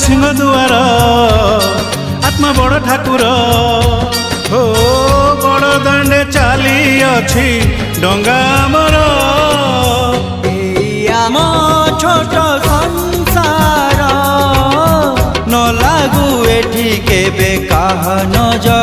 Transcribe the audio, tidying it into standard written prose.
सिंह दुआर आत्मा बड़ ठाकुर हो बड़ दांडे चली अछि डंगा मोर आम छोट संसार न लागू एठी केबे काह नजर